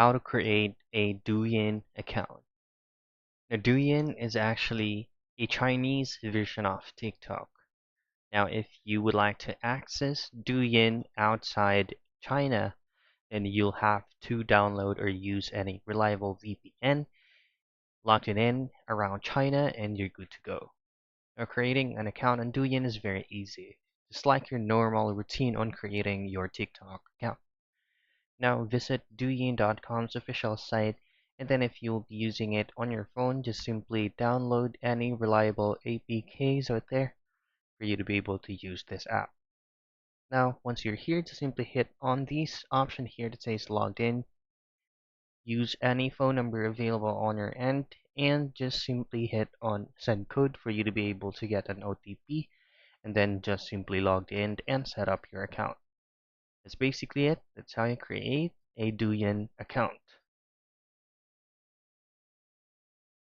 how to create a Douyin account. Now, Douyin is actually a Chinese version of TikTok. Now, if you would like to access Douyin outside China, then you'll have to download or use any reliable VPN, log it in around China, and you're good to go. Now, creating an account on Douyin is very easy, just like your normal routine on creating your TikTok account. Now visit Douyin.com's official site, and then if you'll be using it on your phone, just simply download any reliable APKs out there for you to be able to use this app. Now, once you're here, just simply hit on this option here that says logged in. Use any phone number available on your end, and just simply hit on send code for you to be able to get an OTP, and then just simply logged in and set up your account. That's basically it. That's how you create a Douyin account.